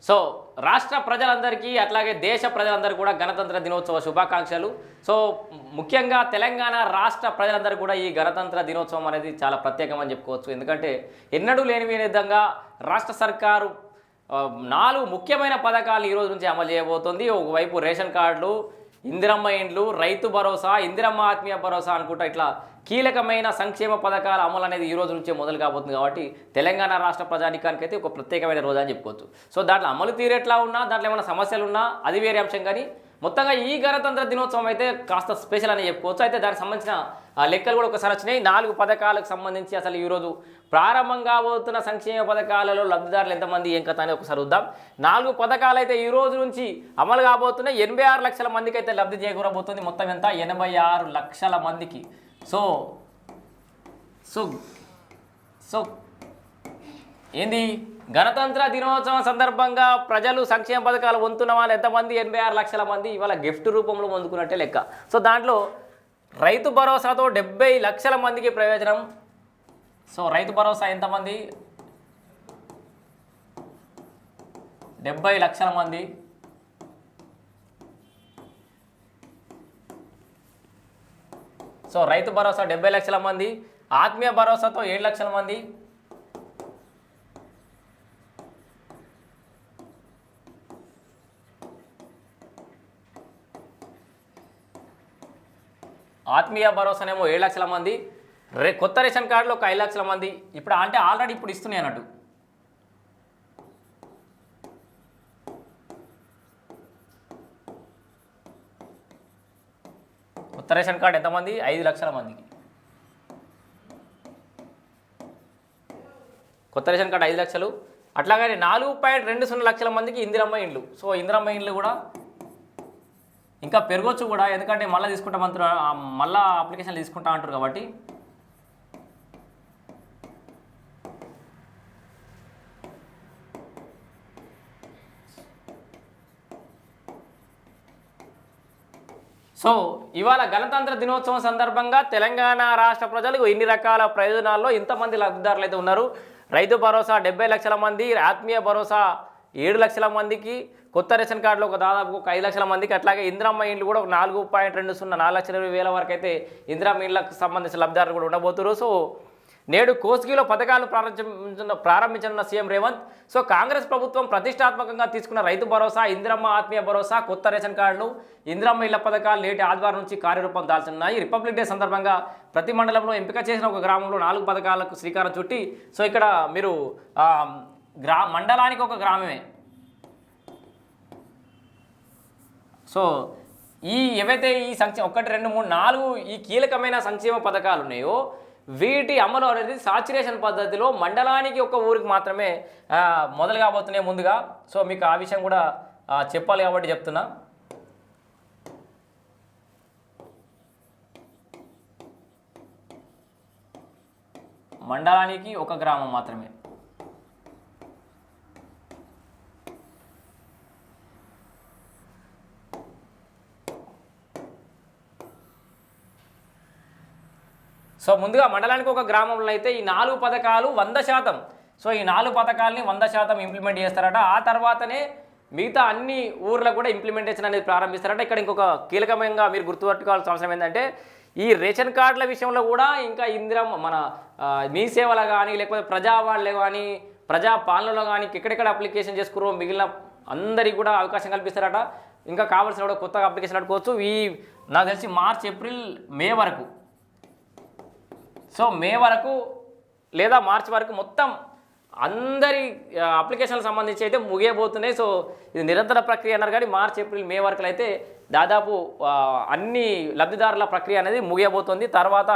So రాష్ట్ర ప్రజలందరికీ అట్లాగే దేశ ప్రజలందరికీ కూడా గణతంత్ర దినోత్సవ శుభాకాంక్షలు. సో ముఖ్యంగా తెలంగాణ రాష్ట్ర ప్రజలందరికీ కూడా ఈ గణతంత్ర దినోత్సవం అనేది చాలా ప్రత్యేకమని చెప్పుకోవచ్చు. ఎందుకంటే ఎన్నడూ లేని విధంగా రాష్ట్ర సర్కారు 4 ముఖ్యమైన పథకాలు ఈ రోజు నుంచి అమలు చేయబోతోంది. ఒకవైపు రేషన్ కార్డులు, ఇందిరమ్మ ఇండ్లు, రైతు భరోసా, ఇందిరమ్మ ఆత్మీయ భరోసా అనుకుంటా ఇట్లా కీలకమైన సంక్షేమ పథకాల అమలు అనేది ఈ రోజు నుంచే మొదలు కాబోతుంది. కాబట్టి తెలంగాణ రాష్ట్ర ప్రజానికానికి అయితే ఒక ప్రత్యేకమైన రోజు అని చెప్పుకోవచ్చు. సో దాంట్లో అమలు తీరేట్లా ఉన్నా, దాంట్లో ఏమైనా సమస్యలు ఉన్నా అది వేరే అంశం. కానీ మొత్తంగా ఈ గణతంత్ర దినోత్సవం అయితే కాస్త స్పెషల్ అని చెప్పుకోవచ్చు. అయితే దానికి సంబంధించిన లెక్కలు కూడా ఒకసారి వచ్చినాయి. 4 పథకాలకు సంబంధించి అసలు ఈరోజు ప్రారంభం కాబోతున్న సంక్షేమ పథకాలలో లబ్ధిదారులు ఎంతమంది ఏం కథ అని ఒకసారి చూద్దాం. 4 పథకాలు అయితే ఈ రోజు నుంచి అమలు కాబోతున్నాయి. 86 లక్షల మందికి అయితే లబ్ధి చేకూరబోతుంది. మొత్తం ఎంత 86 లక్షల మందికి. సో సో సో ఏంది గణతంత్ర దినోత్సవం సందర్భంగా ప్రజలు సంక్షేమ పథకాలు పొందుతున్న వాళ్ళు ఎంతమంది? 86 లక్షల మంది ఇవాళ గిఫ్ట్ రూపంలో పొందుకున్నట్టే లెక్క. సో దాంట్లో రైతు భరోసాతో 70 లక్షల మందికి ప్రయోజనం. సో రైతు భరోసా ఎంతమంది? 70 లక్షల మంది. సో రైతు భరోసా 70 లక్షల మంది. ఆత్మీయ భరోసాతో 7 లక్షల మంది. ఆత్మీయ భరోసానేమో 7 లక్షల మంది. కొత్త రేషన్ కార్డులో ఒక 5 లక్షల మంది. ఇప్పుడు అంటే ఆల్రెడీ ఇప్పుడు ఇస్తున్నాయి అన్నట్టు. కొత్త రేషన్ కార్డు ఎంతమంది? 5 లక్షల మందికి. కొత్త రేషన్ కార్డు 5 లక్షలు. అట్లాగే 4.20 లక్షల మందికి ఇందిరమ్మ ఇండ్లు. సో ఇందిరమ్మ ఇండ్లు కూడా ఇంకా పెరగొచ్చు కూడా, ఎందుకంటే మళ్ళీ తీసుకుంటామంటారు, మళ్ళీ అప్లికేషన్ తీసుకుంటా అంటారు కాబట్టి. సో ఇవాళ గణతంత్ర దినోత్సవం సందర్భంగా తెలంగాణ రాష్ట్ర ప్రజలకు ఇన్ని రకాల ప్రయోజనాల్లో ఇంతమంది లబ్ధిదారులు అయితే ఉన్నారు. రైతు భరోసా 70 లక్షల మంది, ఆత్మీయ భరోసా 7 లక్షల మందికి, కొత్త రేషన్ కార్డులో ఒక దాదాపు ఒక 5 లక్షల మందికి, అట్లాగే ఇందిరమ్మ ఇండ్లు కూడా ఒక 4.20 వరకు అయితే ఇందిరమ్మ ఇండ్లకు సంబంధించిన లబ్ధిదారులు కూడా ఉండబోతున్నారు. సో నేడు కోస్గిలో పథకాలు ప్రారంభించనున్న సీఎం రేవంత్. సో కాంగ్రెస్ ప్రభుత్వం ప్రతిష్టాత్మకంగా తీసుకున్న రైతు భరోసా, ఇందిరమ్మ ఆత్మీయ భరోసా, కొత్త రేషన్ కార్డులు, ఇందిరమ్మ ఇళ్ల పథకాలు నేటి ఆదివారం నుంచి కార్యరూపం దాల్చనున్నాయి. రిపబ్లిక్ డే సందర్భంగా ప్రతి మండలంలో ఎంపిక చేసిన ఒక గ్రామంలో 4 పథకాలకు శ్రీకారం చుట్టి, సో ఇక్కడ మీరు మండలానికి ఒక గ్రామమే. సో ఏవైతే ఈ 1 2 3 4 ఈ కీలకమైన సంక్షేమ పథకాలు ఉన్నాయో వీటి అమలు అనేది సాచురేషన్ పద్ధతిలో మండలానికి ఒక ఊరికి మాత్రమే మొదలు కాబోతున్నాయి ముందుగా. సో మీకు ఆ విషయం కూడా చెప్పాలి కాబట్టి చెప్తున్నా. మండలానికి ఒక గ్రామం మాత్రమే. సో ముందుగా మండలానికి ఒక గ్రామంలో అయితే ఈ 4 పథకాలు 100%. సో ఈ 4 పథకాలని 100% ఇంప్లిమెంట్ చేస్తారట. ఆ తర్వాతనే మిగతా అన్ని ఊర్లకు కూడా ఇంప్లిమెంటేషన్ అనేది ప్రారంభిస్తారట. ఇక్కడ ఇంకొక కీలకమైన మీరు గుర్తుపెట్టుకోవాల్సిన అవసరం ఏంటంటే ఈ రేషన్ కార్డుల విషయంలో కూడా ఇంకా ఇందిరమ్మ మన మీ సేవలు కానీ, లేకపోతే ప్రజావాళ్ళే కానీ, ప్రజా పాలనలో కానీ ఎక్కడెక్కడ అప్లికేషన్ చేసుకురో మిగిలిన అందరికీ కూడా అవకాశం కల్పిస్తారట. ఇంకా కావాల్సిన కూడా కొత్తగా అప్లికేషన్ అడుకోవచ్చు. నాకు తెలిసి మార్చ్, ఏప్రిల్, మే వరకు. సో మే వరకు లేదా మార్చి వరకు మొత్తం అందరి అప్లికేషన్లకు సంబంధించి అయితే ముగియబోతున్నాయి. సో ఇది నిరంతర ప్రక్రియ అన్నారు కానీ మార్చ్, ఏప్రిల్, మే వరకు అయితే దాదాపు అన్ని లబ్ధిదారుల ప్రక్రియ అనేది ముగియబోతుంది. తర్వాత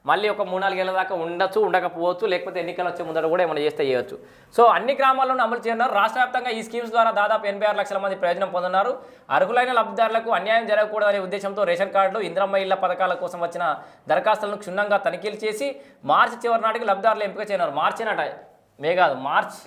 మళ్ళీ ఒక 3-4 ఏళ్ళ దాకా ఉండొచ్చు, ఉండకపోవచ్చు, లేకపోతే ఎన్నికలు వచ్చే ముందర కూడా ఏమైనా చేస్తే చేయవచ్చు. సో అన్ని గ్రామాల్లోనూ అమలు చేయనున్నారు. రాష్ట్ర వ్యాప్తంగా ఈ స్కీమ్స్ ద్వారా దాదాపు 86 లక్షల మంది ప్రయోజనం పొందుతున్నారు. అర్హులైన లబ్ధిదారులకు అన్యాయం జరగకూడదనే ఉద్దేశంతో రేషన్ కార్డులు, ఇందిరమ్మ ఇళ్ల పథకాల కోసం వచ్చిన దరఖాస్తులను క్షుణ్ణంగా తనిఖీలు చేసి మార్చి చివరి నాటికి లబ్ధిదారులు ఎంపిక చేయనున్నారు. మార్చేనట, మే కాదు, మార్చ్.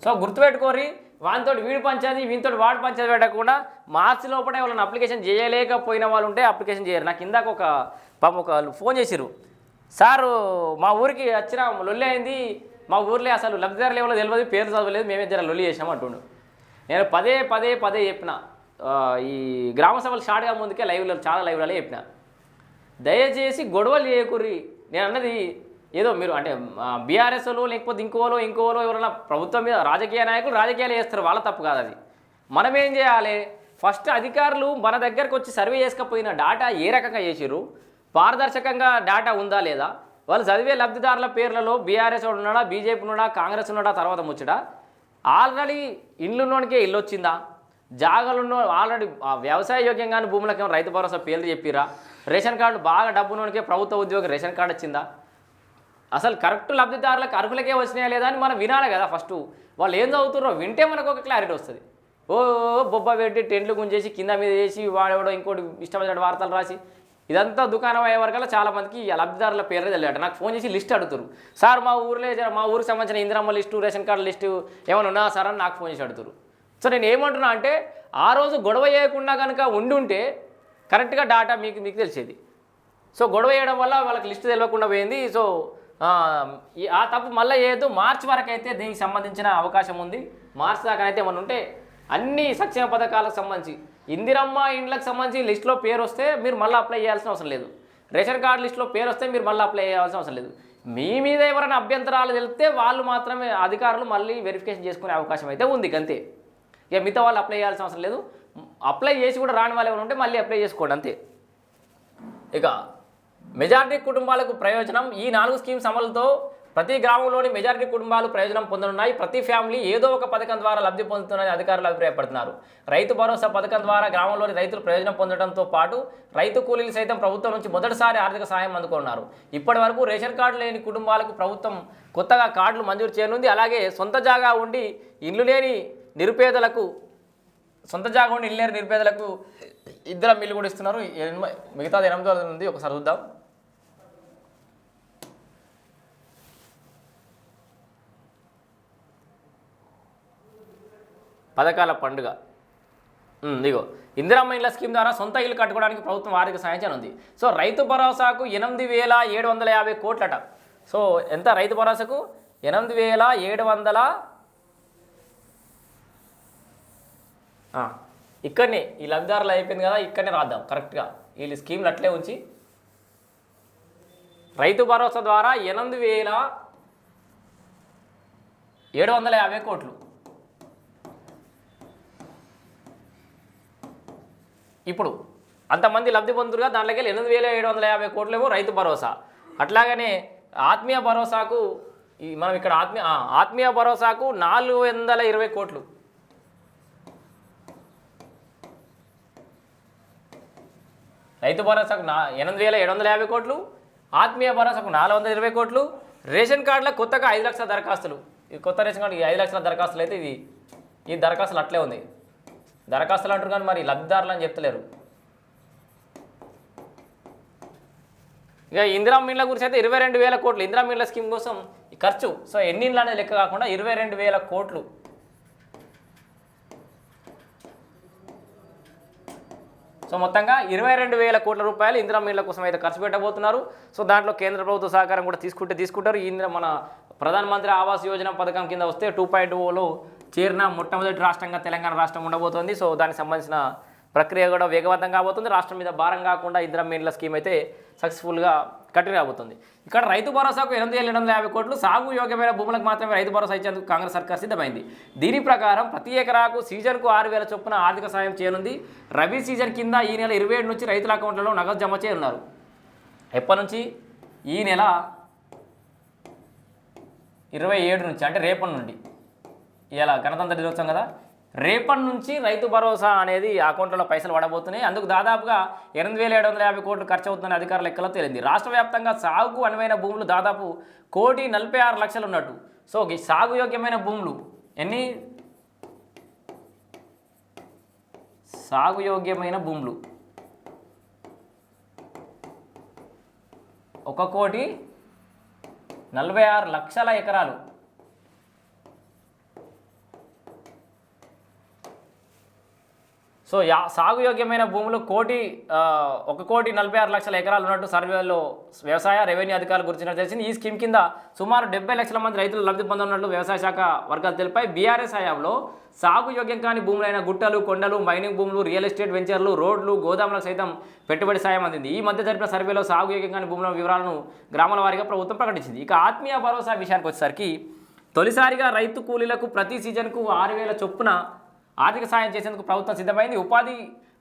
సో గుర్తుపెట్టుకోరి, వానితో వీడి పంచాయతీ, వీనితో వాడి పంచాయతీ పెట్టకుండా మార్చి లోపల వాళ్ళని అప్లికేషన్ చేయలేకపోయిన వాళ్ళు ఉంటే అప్లికేషన్ చేయరు. నాకు ఇందాక ఒక ఫోన్ చేసిరు, సారు మా ఊరికి వచ్చిన లొల్లి అయింది, మా ఊర్లో అసలు లబ్ధిదారులు ఎవరో తెలియదు, పేరు చదవలేదు, మేమే జర లొల్లి చేసాం అంటుండు. నేను పదే పదే పదే చెప్పిన, ఈ గ్రామ సభలు స్టార్ట్గా ముందుకే లైవ్లో చాలా లైవ్లలో చెప్పిన, దయచేసి గొడవలు చేయకుర్రి. నేను అన్నది ఏదో మీరు అంటే బీఆర్ఎస్లో లేకపోతే ఇంకోలో ఎవరైనా ప్రభుత్వం మీద రాజకీయ నాయకులు రాజకీయాలు చేస్తారు, వాళ్ళ తప్పు కాదు అది. మనం ఏం చేయాలి, ఫస్ట్ అధికారులు మన దగ్గరకు వచ్చి సర్వే చేసుకపోయిన డాటా ఏ రకంగా చేసిర్రు, పారదర్శకంగా డాటా ఉందా లేదా, వాళ్ళు చదివే లబ్ధిదారుల పేర్లలో బీఆర్ఎస్ ఉన్నాడా, బీజేపీ ఉన్నాడా, కాంగ్రెస్ ఉన్నాడా తర్వాత ముచ్చట, ఆల్రెడీ ఇల్లున్నోనికే ఇల్లు వచ్చిందా, జాగాలున్న ఆల్రెడీ వ్యవసాయ యోగ్యంగానే భూములకి ఏమో రైతు భరోసా పేర్లు చెప్పిరా, రేషన్ కార్డు బాగా డబ్బున్నోనికే ప్రభుత్వ ఉద్యోగం రేషన్ కార్డు వచ్చిందా, అసలు కరెక్ట్ లబ్ధిదారులకు అర్హులకే వచ్చినాయా లేదా అని మనం వినాలి కదా. ఫస్ట్ వాళ్ళు ఏం చదువుతున్నారో వింటే మనకు ఒక క్లారిటీ వస్తుంది. ఓ బొబ్బ పెట్టి టెంట్లు గుంజేసి కింద మీద చేసి వాడేవాడో ఇంకోటి ఇష్టమైన వార్తలు రాసి ఇదంతా దుకాణం అయ్యే వరకల్లా చాలామందికి లబ్ధిదారుల పేర్లు తెలియట. నాకు ఫోన్ చేసి లిస్ట్ అడుగుతారు, సార్ మా ఊరికి సంబంధించిన Indiramma list ration card list ఏమైనా ఉన్నా సార్ అని నాకు ఫోన్ చేసి అడుగుతారు. సో నేను ఏమంటున్నా అంటే ఆ రోజు గొడవ చేయకుండా కనుక ఉంటే కరెక్ట్గా డాటా మీకు తెలిసేది. సో గొడవ చేయడం వల్ల వాళ్ళకి లిస్టు తెలియకుండా పోయింది. సో ఆ తప్పు మళ్ళీ చేయొద్దు. మార్చి వరకు అయితే దీనికి సంబంధించిన అవకాశం ఉంది. మార్చి దాకా అయితే ఏమన్నా ఉంటే అన్ని సంక్షేమ పథకాలకు సంబంధించి ఇందిరమ్మ ఇండ్లకు సంబంధించి లిస్టులో పేరు వస్తే మీరు మళ్ళీ అప్లై చేయాల్సిన అవసరం లేదు. రేషన్ కార్డు లిస్టులో పేరు వస్తే మీరు మళ్ళీ అప్లై చేయాల్సిన అవసరం లేదు. మీ మీద ఎవరైనా అభ్యంతరాలు తెలిస్తే వాళ్ళు మాత్రమే అధికారులు మళ్ళీ వెరిఫికేషన్ చేసుకునే అవకాశం అయితే ఉంది అంతే. ఇక మిగతా వాళ్ళు అప్లై చేయాల్సిన అవసరం లేదు. అప్లై చేసి కూడా రాని వాళ్ళు ఎవరు ఉంటే మళ్ళీ అప్లై చేసుకోండి అంతే. ఇక మెజారిటీ కుటుంబాలకు ప్రయోజనం. ఈ 4 స్కీమ్స్ అమలుతో ప్రతి గ్రామంలోని మెజారిటీ కుటుంబాలు ప్రయోజనం పొందనున్నాయి. ప్రతి ఫ్యామిలీ ఏదో ఒక పథకం ద్వారా లబ్ధి పొందుతున్నారని అధికారులు అభిప్రాయపడుతున్నారు. రైతు భరోసా పథకం ద్వారా గ్రామంలోని రైతులు ప్రయోజనం పొందడంతో పాటు రైతు కూలీలు సైతం ప్రభుత్వం నుంచి మొదటిసారి ఆర్థిక సాయం అందుకున్నారు. ఇప్పటి వరకు రేషన్ కార్డు లేని కుటుంబాలకు ప్రభుత్వం కొత్తగా కార్డులు మంజూరు చేయనుంది. అలాగే సొంత జాగా ఉండి ఇల్లు లేని నిరుపేదలకు ఇద్దరం ఇల్లు కూడా ఇస్తున్నారు. మిగతాది 8వ ఉంది, ఒకసారి చూద్దాం. పథకాల పండుగ ఇదిగో ఇందిరమ్మ ఇళ్ల స్కీమ్ ద్వారా సొంత ఇల్లు కట్టుకోవడానికి ప్రభుత్వం ఆర్థిక సాయం చేయనుంది. సో రైతు భరోసాకు 8,750 కోట్లట. సో ఎంత రైతు భరోసాకు 8,700 ఇక్కడనే ఈ లబ్ధిదారులు అయిపోయింది కదా, ఇక్కడనే రాద్దాం కరెక్ట్గా. వీళ్ళు స్కీమ్లు అట్లే ఉంచి రైతు భరోసా ద్వారా 8,750 కోట్లు. ఇప్పుడు అంతమంది లబ్ధి పొందుతురుగా, దాంట్లోకి 8,750 కోట్లేమో రైతు భరోసా. అట్లాగనే ఆత్మీయ భరోసాకు మనం ఇక్కడ ఆత్మీయ భరోసాకు 420 కోట్లు. రైతు భరోసాకు 8,750 కోట్లు, ఆత్మీయ భరోసాకు 420 కోట్లు. రేషన్ కార్డులకు కొత్తగా 5 లక్షల దరఖాస్తులు. ఈ కొత్త రేషన్ కార్డు 5 లక్షల దరఖాస్తులు అయితే ఈ దరఖాస్తులు అట్లే ఉంది. దరఖాస్తులు అంటారు కానీ మరి లబ్ధిదారులు అని చెప్తలేరు. ఇక ఇందిరమ్మ ఇండ్ల గురించి అయితే 22,000 కోట్లు ఇందిరమ్మ ఇండ్ల స్కీమ్ కోసం ఈ ఖర్చు. సో ఎన్ని ఇండ్లు అనేది లెక్క కాకుండా 22,000 కోట్లు. సో మొత్తంగా 22,000 కోట్ల రూపాయలు ఇందిరమ్మ ఇండ్ల కోసం అయితే ఖర్చు పెట్టబోతున్నారు. సో దాంట్లో కేంద్ర ప్రభుత్వ సహకారం కూడా తీసుకుంటారు. మన ప్రధానమంత్రి ఆవాస్ యోజన పథకం కింద వస్తే 2.0లో చేరిన మొట్టమొదటి రాష్ట్రంగా తెలంగాణ రాష్ట్రం ఉండబోతోంది. సో దానికి సంబంధించిన ప్రక్రియ కూడా వేగవంతం కాబోతుంది. రాష్ట్రం మీద భారం కాకుండా ఇందిరమ్మ ఇండ్ల స్కీమ్ అయితే సక్సెస్ఫుల్గా కంటిన్యూ కాబోతుంది. ఇక్కడ రైతు భరోసాకు 8,750 కోట్లు, సాగు యోగ్యమైన భూములకు మాత్రమే రైతు భరోసా ఇచ్చేందుకు కాంగ్రెస్ సర్కార్ సిద్ధమైంది. దీని ప్రకారం ప్రతి ఎకరాకు సీజన్కు 6,000 చొప్పున ఆర్థిక సాయం చేయనుంది. రబీ సీజన్ కింద ఈ నెల 27 నుంచి రైతుల అకౌంట్లలో నగదు జమ చేయనున్నారు. ఎప్పటి నుంచి? ఈ నెల 27 నుంచి, అంటే రేపటి నుండి. ఇలా గణతంత్ర దినోత్సవం కదా, రేపటి నుంచి రైతు భరోసా అనేది అకౌంట్లలో పైసలు పడబోతున్నాయి. అందుకు దాదాపుగా 8,750 కోట్లు ఖర్చు అవుతుందని అధికారుల లెక్కలో తేలింది. రాష్ట్ర వ్యాప్తంగా సాగుకు అనువైన భూములు దాదాపు 1,46,00,000 ఉన్నట్టు. సో ఈ సాగు యోగ్యమైన భూములు ఎన్ని? సాగు యోగ్యమైన భూములు 1,46,00,000 ఎకరాలు. సో సాగు యోగ్యమైన భూములు 1,46,00,000 ఎకరాలు ఉన్నట్టు సర్వేలో వ్యవసాయ రెవెన్యూ అధికారులు గుర్తించినట్టు తెలిసింది. ఈ స్కీమ్ కింద సుమారు 70 లక్షల మంది రైతులు లబ్ధి పొందనున్నట్లు వ్యవసాయ శాఖ వర్గాలు తెలిపాయి. బీఆర్ఎస్ హయాంలో సాగు యోగ్యం కాని భూములైన గుట్టలు, కొండలు, మైనింగ్ భూములు, రియల్ ఎస్టేట్ వెంచర్లు, రోడ్లు, గోదాములకు సైతం పెట్టుబడి సాయం అందింది. ఈ మధ్య జరిపిన సర్వేలో సాగు యోగ్యం కాని భూముల వివరాలను గ్రామాల వారీగా ప్రభుత్వం ప్రకటించింది. ఇక ఆత్మీయ భరోసా విషయానికి వచ్చేసరికి తొలిసారిగా రైతు కూలీలకు ప్రతి సీజన్కు 6,000 చొప్పున ఆర్థిక సాయం చేసేందుకు ప్రభుత్వం సిద్ధమైంది. ఉపాధి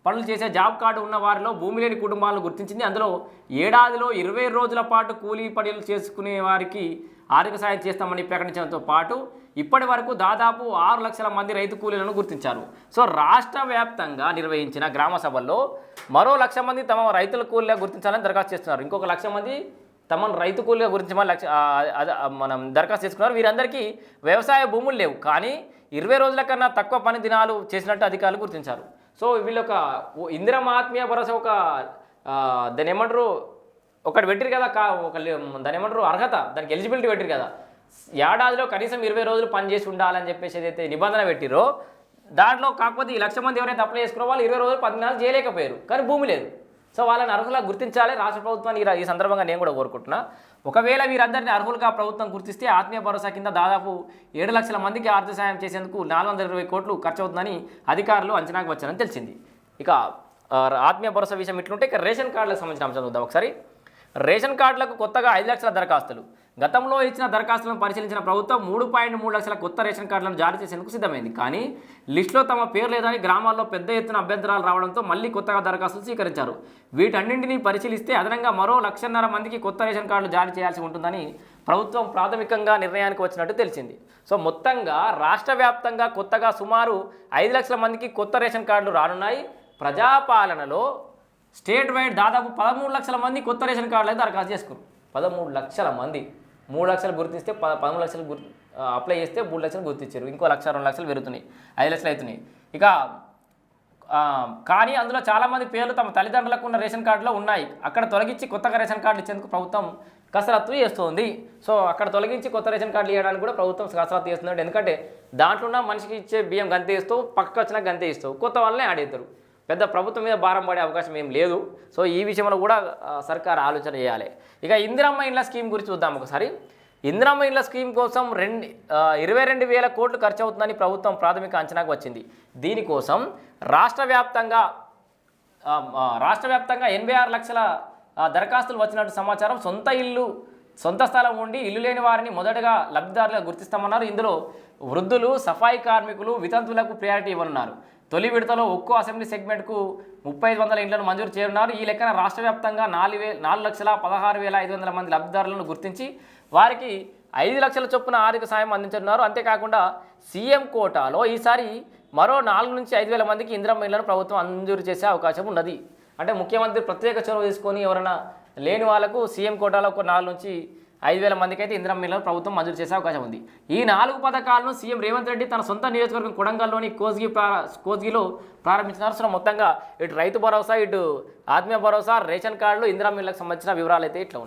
పనులు చేసే జాబ్ కార్డు ఉన్న వారిలో భూమి లేని కుటుంబాలను గుర్తించింది. అందులో ఏడాదిలో 20 రోజుల పాటు కూలీ పనులు చేసుకునే వారికి ఆర్థిక సాయం చేస్తామని ప్రకటించడంతో పాటు ఇప్పటి వరకు దాదాపు 6 లక్షల మంది రైతు కూలీలను గుర్తించారు. సో రాష్ట్ర వ్యాప్తంగా నిర్వహించిన గ్రామ సభల్లో మరో 1,00,000 మంది తమ రైతుల కూలీగా గుర్తించాలని దరఖాస్తు చేస్తున్నారు. ఇంకొక 1,00,000 మంది తమను రైతు కూలీగా గుర్తించమని మనం దరఖాస్తు చేసుకున్నారు. వీరందరికీ వ్యవసాయ భూములు లేవు, కానీ 20 రోజుల కన్నా తక్కువ పని దినాలు చేసినట్టు అధికారులు గుర్తించారు. సో వీళ్ళు ఒక ఇందిరమ్మ ఆత్మీయ భరోసా ఒక దాన్ని ఏమంటారు ఒకటి పెట్టిరు కదా, దాని ఏమంటారు అర్హత, దానికి ఎలిజిబిలిటీ పెట్టిరు కదా, ఏడాదిలో కనీసం 20 రోజులు పని చేసి ఉండాలని చెప్పేసి ఏదైతే నిబంధన పెట్టిరో దాంట్లో కాకపోతే ఈ 1,00,000 మంది ఎవరైతే అప్లై చేసుకున్నారో వాళ్ళు 20 రోజులు 10 దినాలు చేయలేకపోయారు, కానీ భూమి లేదు. సో వాళ్ళని అర్హులుగా గుర్తించాలి రాష్ట్ర ప్రభుత్వాన్ని ఈ సందర్భంగా నేను కూడా కోరుకుంటున్నా. ఒకవేళ వీరందరినీ అర్హులుగా ప్రభుత్వం గుర్తిస్తే ఆత్మీయ భరోసా కింద దాదాపు 7 లక్షల మందికి ఆర్థిక సాయం చేసేందుకు 420 కోట్లు ఖర్చు అవుతుందని అధికారులు అంచనాకు వచ్చారని తెలిసింది. ఇక ఆత్మీయ భరోసా విషయం ఇట్లుంటే ఇక రేషన్ కార్డులకు సంబంధించిన అంశం చూద్దాం ఒకసారి. రేషన్ కార్డులకు కొత్తగా 5 లక్షల దరఖాస్తులు. గతంలో ఇచ్చిన దరఖాస్తులను పరిశీలించిన ప్రభుత్వం 3.3 లక్షల కొత్త రేషన్ కార్డులను జారీ చేసేందుకు సిద్ధమైంది. కానీ లిస్టులో తమ పేరు లేదని గ్రామాల్లో పెద్ద ఎత్తున అభ్యంతరాలు రావడంతో మళ్ళీ కొత్తగా దరఖాస్తులు స్వీకరించారు. వీటన్నింటినీ పరిశీలిస్తే అదనంగా మరో 1,50,000 మందికి కొత్త రేషన్ కార్డులు జారీ చేయాల్సి ఉంటుందని ప్రభుత్వం ప్రాథమికంగా నిర్ణయానికి వచ్చినట్టు తెలిసింది. సో మొత్తంగా రాష్ట్ర వ్యాప్తంగా కొత్తగా సుమారు 5 లక్షల మందికి కొత్త రేషన్ కార్డులు రానున్నాయి. ప్రజాపాలనలో స్టేట్ వైడ్ దాదాపు 13 లక్షల మంది కొత్త రేషన్ కార్డులకు దరఖాస్తు చేసుకున్నారు. 13 లక్షల మంది, 3 లక్షలు గుర్తిస్తే 13 లక్షలు అప్లై చేస్తే 3 లక్షలు గుర్తించారు. ఇంకో 1,00,000 2 లక్షలు పెరుగుతున్నాయి, 5 లక్షలు అవుతున్నాయి. ఇక కానీ అందులో చాలామంది పేర్లు తమ తల్లిదండ్రులకు ఉన్న రేషన్ కార్డులో ఉన్నాయి. అక్కడ తొలగించి కొత్తగా రేషన్ కార్డులు ఇచ్చేందుకు ప్రభుత్వం కసరత్తు చేస్తుంది. సో అక్కడ తొలగించి కొత్త రేషన్ కార్డులు ఇవ్వడానికి కూడా ప్రభుత్వం కసరత్తు చేస్తుంది. ఎందుకంటే దాంట్లో ఉన్న మనిషికి ఇచ్చే బియ్యం గంతే ఇస్తావు, పక్కకు వచ్చినా గంతే ఇస్తావు, కొత్త వాళ్ళనే ఆడేస్తారు. పెద్ద ప్రభుత్వం మీద భారం పడే అవకాశం ఏం లేదు. సో ఈ విషయంలో కూడా సర్కార్ ఆలోచన చేయాలి. ఇక ఇందిరమ్మ ఇండ్ల స్కీమ్ గురించి చూద్దాం ఒకసారి. ఇందిరమ్మ ఇండ్ల స్కీమ్ కోసం 22,000 కోట్లు ఖర్చు అవుతుందని ప్రభుత్వం ప్రాథమిక అంచనాకు వచ్చింది. దీనికోసం రాష్ట్ర వ్యాప్తంగా 86 లక్షల దరఖాస్తులు వచ్చినట్టు సమాచారం. సొంత స్థలం ఉండి ఇల్లు లేని వారిని మొదటగా లబ్ధిదారులుగా గుర్తిస్తామన్నారు. ఇందులో వృద్ధులు, సఫాయి కార్మికులు, వితంతువులకు ప్రయారిటీ ఇవ్వనున్నారు. తొలి విడతలో ఒక్కో అసెంబ్లీ సెగ్మెంట్కు 3,500 ఇండ్లను మంజూరు చేయనున్నారు. ఈ లెక్కన రాష్ట్ర వ్యాప్తంగా 4,16,500 మంది లబ్ధిదారులను గుర్తించి వారికి 5 లక్షల చొప్పున ఆర్థిక సాయం అందించనున్నారు. అంతేకాకుండా సీఎం కోటాలో ఈసారి మరో 4 నుంచి 5,000 మందికి ఇందిరమ్మ ఇళ్లను ప్రభుత్వం మంజూరు చేసే అవకాశం ఉన్నది. అంటే ముఖ్యమంత్రి ప్రత్యేక చొరవ తీసుకొని ఎవరైనా లేని వాళ్ళకు సీఎం కోటాలో ఒక 4 నుంచి 5,000 మందికి అయితే ఇందిరమ్మ ఇళ్లను ప్రభుత్వం మంజూరు చేసే అవకాశం ఉంది. ఈ 4 పథకాలను సీఎం రేవంత్ రెడ్డి తన సొంత నియోజకవర్గం కొడంగల్లోని కోస్గిలో ప్రారంభించినారు. సో మొత్తంగా ఇటు రైతు భరోసా, ఇటు ఆత్మీయ భరోసా, రేషన్ కార్డులు, ఇందిరమ్మ ఇళ్లకు సంబంధించిన వివరాలు అయితే ఇట్లా ఉన్నాయి.